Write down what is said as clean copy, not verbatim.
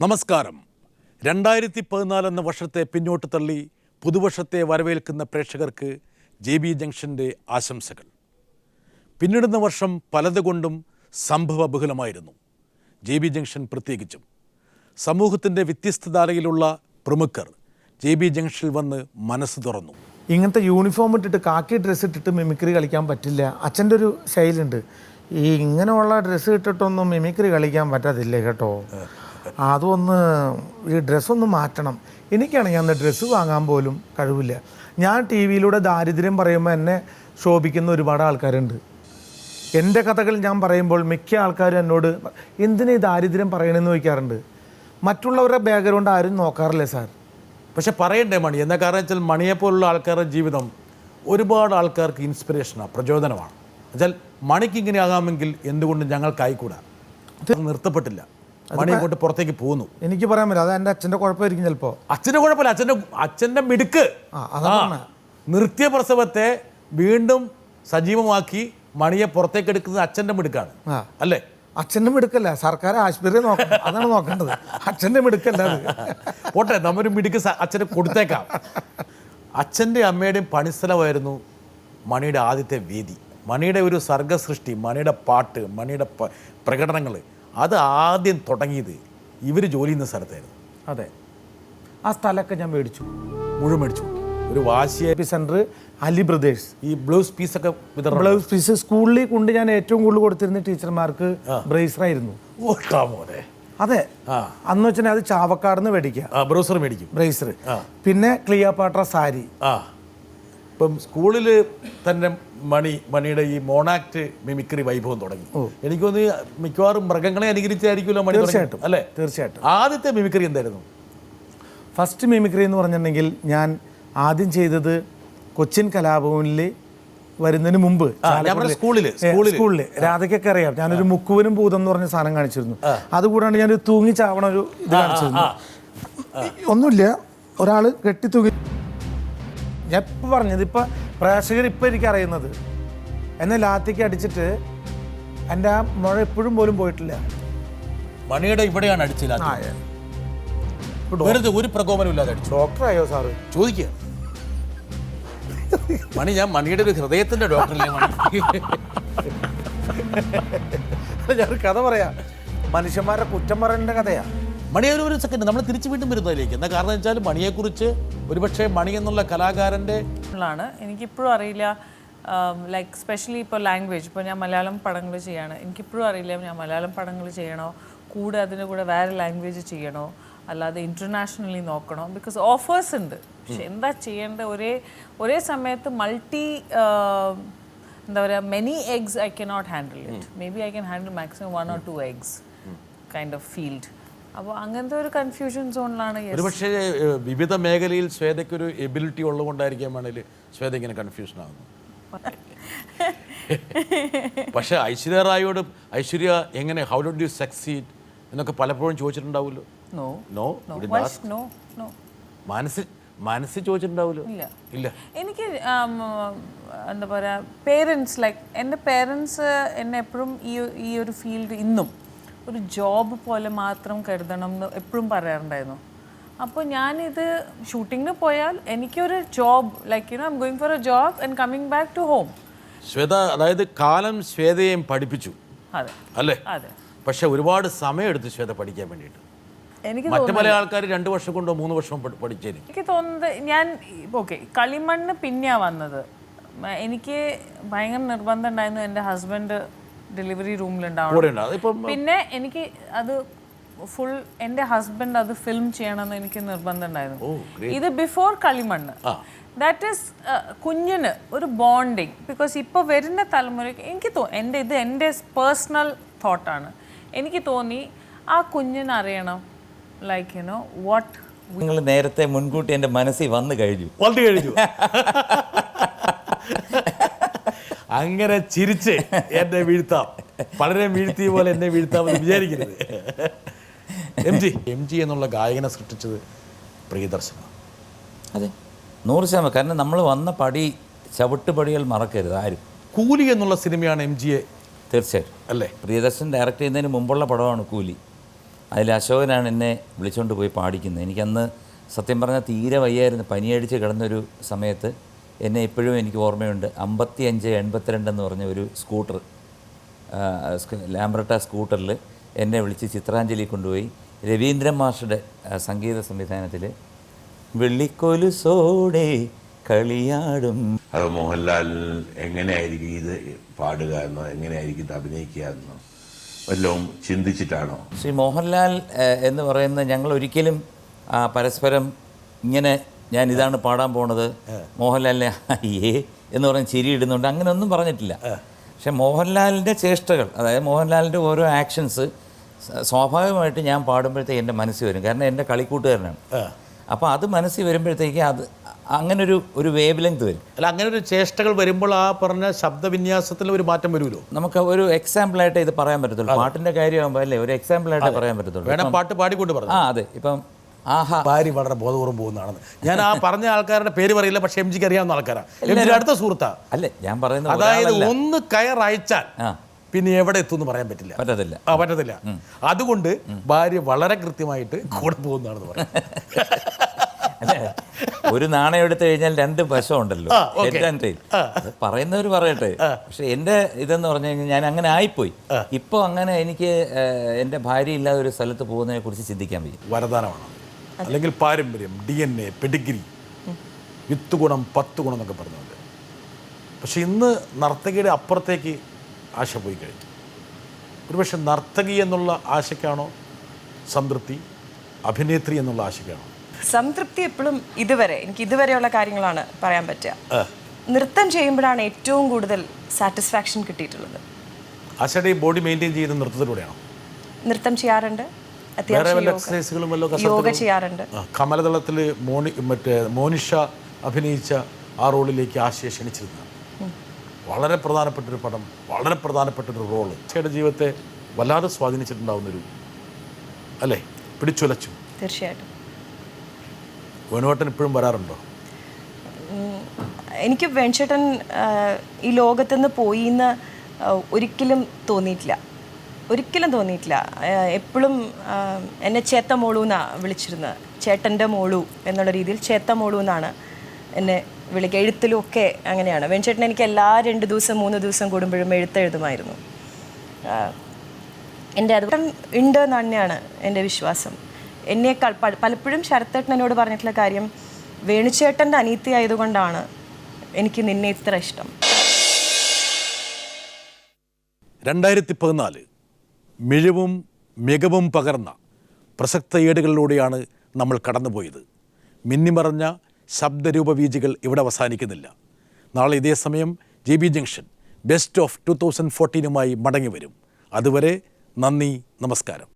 നമസ്കാരം. 2014 എന്ന വർഷത്തെ പിന്നോട്ട് തള്ളി പുതുവർഷത്തെ വരവേൽക്കുന്ന പ്രേക്ഷകർക്ക് JB ജംഗ്ഷൻ്റെ ആശംസകൾ. പിന്നിടുന്ന വർഷം പലതുകൊണ്ടും സംഭവബഹുലമായിരുന്നു. JB ജംഗ്ഷൻ പ്രത്യേകിച്ചും. സമൂഹത്തിൻ്റെ വ്യത്യസ്ത ധാരയിലുള്ള പ്രമുഖർ JB ജംഗ്ഷനിൽ വന്ന് മനസ്സ് തുറന്നു. ഇങ്ങനത്തെ യൂണിഫോം ഇട്ടിട്ട് കാക്കി ഡ്രസ്സ് ഇട്ടിട്ട് മിമിക്രി കളിക്കാൻ പറ്റില്ല. അച്ഛൻ്റെ ഒരു ശൈലിയുണ്ട്, ഈ ഇങ്ങനെയുള്ള ഡ്രസ്സ് ഇട്ടിട്ടൊന്നും മിമിക്രി കളിക്കാൻ പറ്റത്തില്ല കേട്ടോ. അതൊന്ന് ഈ ഡ്രസ്സൊന്ന് മാറ്റണം. എനിക്കാണെങ്കിൽ അന്ന് ഡ്രസ്സ് വാങ്ങാൻ പോലും കഴിവില്ല. ഞാൻ ടി വിയിലൂടെ ദാരിദ്ര്യം പറയുമ്പോൾ എന്നെ ശോഭിക്കുന്ന ഒരുപാട് ആൾക്കാരുണ്ട്. എൻ്റെ കഥകൾ ഞാൻ പറയുമ്പോൾ മിക്ക ആൾക്കാരും എന്നോട് എന്തിനാ ഈ ദാരിദ്ര്യം പറയണമെന്ന് ചോദിക്കാറുണ്ട്. മറ്റുള്ളവരുടെ ബാക്ക്ഗ്രൗണ്ട് ആരും നോക്കാറില്ല സാർ. പക്ഷെ പറയണ്ടേ മണി, എന്താ കാരണം വെച്ചാൽ മണിയെപ്പോലുള്ള ആൾക്കാരുടെ ജീവിതം ഒരുപാട് ആൾക്കാർക്ക് ഇൻസ്പിറേഷനാണ്, പ്രചോദനമാണ്. എന്നുവെച്ചാൽ മണിക്ക് ഇങ്ങനെ ആകാമെങ്കിൽ എന്തുകൊണ്ട് ഞങ്ങൾക്കായിക്കൂടാ? നിർത്തപ്പെട്ടില്ല, മണി കൊണ്ട് പുറത്തേക്ക് പോകുന്നു. എനിക്ക് പറയാൻ പറ്റില്ല, അത് എൻ്റെ അച്ഛൻ്റെ കുഴപ്പമായിരിക്കും. ചിലപ്പോൾ അച്ഛൻ്റെ കുഴപ്പമില്ല, അച്ഛൻ്റെ മിടുക്ക്. നൃത്യപ്രസവത്തെ വീണ്ടും സജീവമാക്കി മണിയെ പുറത്തേക്ക് എടുക്കുന്നത് അച്ഛൻ്റെ മിടുക്കാണ് അല്ലേ? അച്ഛൻ്റെ മിടുക്കല്ല, സർക്കാർ ആശുപത്രി നോക്കണം, അതാണ് നോക്കേണ്ടത്. അച്ഛൻ്റെ മിടുക്കല്ല അത്. പോട്ടെ, നമ്മൊരു മിടുക്ക് അച്ഛന് കൊടുത്തേക്കാം. അച്ഛൻ്റെ അമ്മയുടെയും പണിസ്ഥലമായിരുന്നു മണിയുടെ ആദ്യത്തെ വേദി. മണിയുടെ ഒരു സർഗസൃഷ്ടി, മണിയുടെ പാട്ട്, മണിയുടെ പ്രകടനങ്ങൾ, അത് ആദ്യം തുടങ്ങിയത് ഇവർ ജോലി ചെയ്യുന്ന സ്ഥലത്തായിരുന്നു. അതെ, ആ സ്ഥലമൊക്കെ ഞാൻ മേടിച്ചു, മുഴുവൻ മേടിച്ചു. ഒരു വാശിയ സെൻറ്റർ അലി ബ്രദേഴ്സ്. ഈ ബ്ലൗസ് പീസൊക്കെ ബ്ലൗസ് പീസ് സ്കൂളിൽ കൊണ്ട് ഞാൻ ഏറ്റവും കൂടുതൽ കൊടുത്തിരുന്ന ടീച്ചർമാർക്ക് ബ്രേസറായിരുന്നു. അതെ, അന്ന് വെച്ചാൽ അത് ചാവക്കാടുന്ന് മേടിക്കുക, ബ്രൗസർ മേടിക്കും, ബ്രേസർ. പിന്നെ ക്ലിയോപാട്ര സാരി. ഇപ്പം സ്കൂളിൽ തന്നെ മണിയുടെ ഈ മോണാക്ട് മിമിക്രി വൈഭവം തുടങ്ങി. എനിക്ക് തോന്നുന്നു മിക്കവാറും മൃഗങ്ങളെ അനുകരിച്ചായിരിക്കുമല്ലോ മണി. തീർച്ചയായിട്ടും അല്ലേ? തീർച്ചയായിട്ടും. ആദ്യത്തെ മിമിക്രി എന്തായിരുന്നു? ഫസ്റ്റ് മിമിക്രി എന്ന് പറഞ്ഞിട്ടുണ്ടെങ്കിൽ ഞാൻ ആദ്യം ചെയ്തത് കൊച്ചിൻ കലാഭവനിൽ വരുന്നതിന് മുമ്പ് സ്കൂളിൽ രാധയ്ക്കൊക്കെ അറിയാം, ഞാനൊരു മുക്കുവനും ഭൂതം എന്ന് പറഞ്ഞ സാധനം കാണിച്ചിരുന്നു. അതുകൂടാണ്ട് ഞാനൊരു തൂങ്ങി ചാവണ ഒരു ഇത് കാണിച്ചിരുന്നു. ഒന്നുമില്ല, ഒരാൾ കെട്ടി തൂങ്ങി. ഞാൻ ഇപ്പം പറഞ്ഞത്, ഇപ്പം പ്രേക്ഷകർ ഇപ്പം എനിക്കറിയുന്നത് എന്നെ ലാത്തിക്ക് അടിച്ചിട്ട് എൻ്റെ ആ മുഴ എപ്പോഴും പോലും പോയിട്ടില്ല. മണിയുടെ ഇവിടെയാണ് അടിച്ചില്ല, ഒരു പ്രകോപനമില്ലാതെ അടിച്ചു. ഡോക്ടറായോ സാറ്? ചോദിക്കുക മണി, ഞാൻ മണിയുടെ ഒരു ഹൃദയത്തിന്റെ ഡോക്ടറല്ലേ മണി? ഞാനൊരു കഥ പറയാം, മനുഷ്യന്മാരുടെ കുറ്റം പറയേണ്ട കഥയാ. മണി ഒരു സെക്കൻഡ്, നമ്മൾ തിരിച്ചു വീണ്ടും വരുന്നതിലേക്ക്. എന്താ കാരണം വെച്ചാൽ മണിയെക്കുറിച്ച് ഒരുപക്ഷെ മണി എന്നുള്ള കലാകാരൻ്റെ എനിക്കിപ്പോഴും അറിയില്ല. ലൈക്ക് സ്പെഷ്യലി ഇപ്പോൾ ലാംഗ്വേജ്, ഇപ്പോൾ ഞാൻ മലയാളം പടങ്ങൾ ചെയ്യാണ്, എനിക്കിപ്പോഴും അറിയില്ല ഞാൻ മലയാളം പടങ്ങൾ ചെയ്യണോ, കൂടെ അതിൻ്റെ കൂടെ വേറെ ലാംഗ്വേജ് ചെയ്യണോ, അല്ലാതെ ഇൻ്റർനാഷണലി നോക്കണോ. ബിക്കോസ് ഓഫേഴ്സ് ഉണ്ട്, പക്ഷെ എന്താ ചെയ്യേണ്ടത്? ഒരേ സമയത്ത് എന്താ പറയുക, many eggs I cannot handle it. May be I can handle maximum 1 or 2 eggs kind of field. അപ്പോൾ അങ്ങനത്തെ ഒരു കൺഫ്യൂഷൻ സോണിലാണ്. ഒരുപക്ഷെ വിവിധ മേഖലയിൽ ശ്വേതയ്ക്കൊരു എബിലിറ്റി ഉള്ളതുകൊണ്ടായിരിക്കാം വേണമെങ്കിൽ ശ്വേത ഇങ്ങനെ കൺഫ്യൂഷൻ ആകുന്നു. പക്ഷെ ഐശ്വര്യ റായോട് ഐശ്വര്യ എങ്ങനെ, ഹൗ ഡിഡ് യു സക്സീഡ് എന്നൊക്കെ പലപ്പോഴും ചോദിച്ചിട്ടുണ്ടാവുമല്ലോ. മനസ്സിൽ ചോദിച്ചിട്ടുണ്ടാവുമല്ലോ. ഇല്ല. എനിക്ക് എന്താ പറയുക, പേരൻസ്, ലൈക്ക് എൻ്റെ പേരൻസ് എന്നെ എപ്പോഴും ഈ ഒരു ഫീൽഡ് ഇന്നും ഒരു ജോബ് പോലെ മാത്രം കരുതണം എന്ന് എപ്പോഴും പറയാറുണ്ടായിരുന്നു. അപ്പോൾ ഞാനിത് ഷൂട്ടിങ്ങിന് പോയാൽ എനിക്കൊരു job, like I am going for a job and coming back to home. Shweta, അതായത് കാലം ശ്വേതയെയും പഠിപ്പിച്ചു. അതെ അല്ലേ? അതെ. പക്ഷെ ഒരുപാട് സമയമെടുത്ത് ശ്വേത പഠിക്കാൻ വേണ്ടിയിട്ട്. എനിക്ക് മറ്റു പല ആൾക്കാർ 2 വർഷം കൊണ്ടോ 3 വർഷം പഠിച്ചേന്. എനിക്ക് തോന്നുന്നത്, ഞാൻ ഓക്കെ കളിമണ്ണ് പിന്നെയാണ് വന്നത്. എനിക്ക് ഭയങ്കര നിർബന്ധം ഉണ്ടായിരുന്നു എൻ്റെ ഹസ്ബൻഡ് ഡെലിവറി റൂമിലുണ്ടാവണം. പിന്നെ എനിക്ക് അത് ഫുൾ എൻ്റെ ഹസ്ബൻഡ് അത് ഫിലിം ചെയ്യണമെന്ന് എനിക്ക് നിർബന്ധം ഉണ്ടായിരുന്നു. ഇത് ബിഫോർ കളിമണ്ണ്. ദാറ്റ് ഈസ് കുഞ്ഞിന് ഒരു ബോണ്ടിങ്. ബിക്കോസ് ഇപ്പോൾ വരുന്ന തലമുറയ്ക്ക് എനിക്ക് എൻ്റെ പേഴ്സണൽ തോട്ടാണ്. എനിക്ക് തോന്നി ആ കുഞ്ഞിന് അറിയണം, ലൈക്ക് യു നോ വാട്ട്. നിങ്ങൾ നേരത്തെ മുൻകൂട്ടി എൻ്റെ മനസ്സിൽ വന്നു കഴിഞ്ഞു. അങ്ങനെ ചിരിച്ച് എന്നെ വീഴ്ത്താം, പലരെയും വീഴ്ത്തിയ പോലെ എന്നെ വീഴ്ത്താമെന്ന് വിചാരിക്കരുത്. എം ജി എന്നുള്ള ഗായകനെ സൃഷ്ടിച്ചത് പ്രിയദർശനാണ്. അതെ, 100%. കാരണം നമ്മൾ വന്ന ചവിട്ടുപടികൾ മറക്കരുത് ആരും. കൂലി എന്നുള്ള സിനിമയാണ് എം ജിയെ. തീർച്ചയായിട്ടും അല്ലേ? പ്രിയദർശൻ ഡയറക്റ്റ് ചെയ്യുന്നതിന് മുമ്പുള്ള പടമാണ് കൂലി. അതിൽ അശോകനാണ് എന്നെ വിളിച്ചുകൊണ്ട് പോയി പാടിക്കുന്നത്. എനിക്കന്ന് സത്യം പറഞ്ഞാൽ തീരെ വയ്യായിരുന്നു, പനിയടിച്ച് കിടന്നൊരു സമയത്ത് എന്നെ ഇപ്പോഴും എനിക്ക് ഓർമ്മയുണ്ട്. 5582 എന്ന് പറഞ്ഞ ഒരു സ്കൂട്ടർ, ലാംബ്രട്ട സ്കൂട്ടറിൽ എന്നെ വിളിച്ച് ചിത്രാഞ്ജലി കൊണ്ടുപോയി രവീന്ദ്രൻ മാഷുടെ സംഗീത സംവിധാനത്തിൽ വെള്ളിക്കൊലുസോടെ കളിയാടും. അത് മോഹൻലാൽ എങ്ങനെയായിരിക്കും ഇത് പാടുക എന്നോ എങ്ങനെയായിരിക്കും ഇത് അഭിനയിക്കുക എന്നോ വല്ലതും ചിന്തിച്ചിട്ടാണോ? ശ്രീ മോഹൻലാൽ എന്ന് പറയുന്ന ഞങ്ങൾ ഒരിക്കലും പരസ്പരം ഇങ്ങനെ ഞാൻ ഇതാണ് പാടാൻ പോണത്, മോഹൻലാലിനെ അയ്യേ എന്ന് പറഞ്ഞ് ചിരി ഇടുന്നുണ്ട്, അങ്ങനെ ഒന്നും പറഞ്ഞിട്ടില്ല. പക്ഷെ മോഹൻലാലിൻ്റെ ചേഷ്ടകൾ, അതായത് മോഹൻലാലിൻ്റെ ഓരോ ആക്ഷൻസ് സ്വാഭാവികമായിട്ട് ഞാൻ പാടുമ്പോഴത്തേക്ക് എൻ്റെ മനസ്സിൽ വരും. കാരണം എൻ്റെ കളിക്കൂട്ടുകാരനാണ്. അപ്പോൾ അത് മനസ്സിൽ വരുമ്പോഴത്തേക്ക് അത് അങ്ങനെ ഒരു വേവ് ലെങ്ത് വരും. അല്ല, അങ്ങനെ ഒരു ചേഷ്ടകൾ വരുമ്പോൾ ആ പറഞ്ഞ ശബ്ദവിന്യാസത്തിൽ ഒരു മാറ്റം വരുമല്ലോ. നമുക്ക് ഒരു എക്സാമ്പിളായിട്ട് ഇത് പറയാൻ പറ്റത്തുള്ളൂ. പാട്ടിൻ്റെ കാര്യമാകുമ്പോൾ അല്ലേ ഒരു എക്സാമ്പിളായിട്ട് പറയാൻ പറ്റത്തുള്ളൂ. വേണം പാട്ട് പാടിക്കൊണ്ട് പറഞ്ഞു. അതെ. ഇപ്പം ആഹാ ഭാര്യ വളരെ ബോധപൂർവ്വം പോകുന്നതാണെന്ന് ഞാൻ ആ പറഞ്ഞ ആൾക്കാരുടെ പേര് പറയില്ല, പക്ഷെ എം ജിക്ക് അറിയാവുന്ന ആൾക്കാരാണ്. എം ജിയുടെ അടുത്ത സുഹൃത്താ. അല്ലേ ഞാൻ പറയുന്നത്, അതായത് ഒന്ന് കയറയച്ചാൽ പിന്നെ എവിടെ എത്തുമെന്ന് പറയാൻ പറ്റില്ല. പറ്റത്തില്ല. അതുകൊണ്ട് ഭാര്യ വളരെ കൃത്യമായിട്ട് കൂടെ പോകുന്നതാണെന്ന് പറയാം. ഒരു നാണയം എടുത്തു കഴിഞ്ഞാൽ 2 വശമുണ്ടല്ലോ, ഹെഡ് ആൻഡ് ടെയിൽ. പറയുന്നവർ പറയട്ടെ. പക്ഷെ എൻ്റെ ഇതെന്ന് പറഞ്ഞു കഴിഞ്ഞാൽ ഞാൻ അങ്ങനെ ആയിപ്പോയി. ഇപ്പോൾ അങ്ങനെ എനിക്ക് എൻ്റെ ഭാര്യ ഇല്ലാതെ ഒരു സ്ഥലത്ത് പോകുന്നതിനെ കുറിച്ച് ചിന്തിക്കാൻ വയ്യ. വരദാനമാണ്, അല്ലെങ്കിൽ പാരമ്പര്യം, DNA, പെഡിഗ്രി, 10 ഗുണം 10 ഗുണം എന്നൊക്കെ പറഞ്ഞുകൊണ്ട്. പക്ഷെ ഇന്ന് നർത്തകിയുടെ അപ്പുറത്തേക്ക് ആശ പോയി കഴിഞ്ഞു. ഒരുപക്ഷെ നർത്തകി എന്നുള്ള ആശയ്ക്കാണോ സംതൃപ്തി, അഭിനേത്രി എന്നുള്ള ആശയ്ക്കാണോ സംതൃപ്തി? എപ്പോഴും എനിക്ക് ഇതുവരെയുള്ള കാര്യങ്ങളാണ് പറയാൻ പറ്റുക. നൃത്തം ചെയ്യുമ്പോഴാണ് ഏറ്റവും കൂടുതൽ സാറ്റിസ്ഫാക്ഷൻ കിട്ടിയിട്ടുള്ളത്. ആശയുടെ ബോഡി മെയിൻറ്റെയിൻ ചെയ്യുന്ന നൃത്തത്തിലൂടെയാണോ? നൃത്തം ചെയ്യാറുണ്ട്, അത്യാവശ്യം യോഗ ചെയ്യാറുണ്ട്. കമലതളത്തിൽ മോനിഷ അഭിനയിച്ച ആ റോളിലേക്ക് ആശയെ ക്ഷണിച്ചിരുന്നു. വളരെ പ്രധാനപ്പെട്ടൊരു പടം, വളരെ പ്രധാനപ്പെട്ടൊരു റോള് ആശയുടെ ജീവിതത്തെ വല്ലാതെ സ്വാധീനിച്ചിട്ടുണ്ടാവുന്നൊരു, അല്ലേ, പിടിച്ചുലച്ചു. തീർച്ചയായിട്ടും. വേണുവേട്ടൻ ഇപ്പോഴും വരാറുണ്ടോ? എനിക്ക് വേൺചേട്ടൻ ഈ ലോകത്തുനിന്ന് പോയി എന്ന് ഒരിക്കലും തോന്നിയിട്ടില്ല. എപ്പോഴും എന്നെ ചേത്ത മോളു എന്നാണ് വിളിച്ചിരുന്നത്. ചേട്ടൻ്റെ മോളു എന്നുള്ള രീതിയിൽ ചേത്ത മോളു എന്നാണ് എന്നെ വിളിക്കുക. എഴുത്തിലും ഒക്കെ അങ്ങനെയാണ്. വേൺചേട്ടൻ എനിക്ക് എല്ലാ 2 ദിവസം 3 ദിവസം കൂടുമ്പോഴും എഴുതുമായിരുന്നു. എൻ്റെ അത് ഉണ്ട് എന്ന് തന്നെയാണ് എൻ്റെ വിശ്വാസം. എന്നേക്കാൾ പലപ്പോഴും ശരത്തേട്ടൻ എന്നോട് പറഞ്ഞിട്ടുള്ള കാര്യം, വേണുചേട്ടൻ്റെ അനീതി ആയതുകൊണ്ടാണ് എനിക്ക് നിന്നെ ഇത്ര ഇഷ്ടം. 2014 മിഴിവും മികവും പകർന്ന പ്രസക്ത ഏടുകളിലൂടെയാണ് നമ്മൾ കടന്നുപോയത്. മിന്നിമറഞ്ഞ ശബ്ദരൂപവീചികൾ ഇവിടെ അവസാനിക്കുന്നില്ല. നാളെ ഇതേ സമയം JB ജംഗ്ഷൻ ബെസ്റ്റ് ഓഫ് 2014 മടങ്ങി വരും. അതുവരെ നന്ദി, നമസ്കാരം.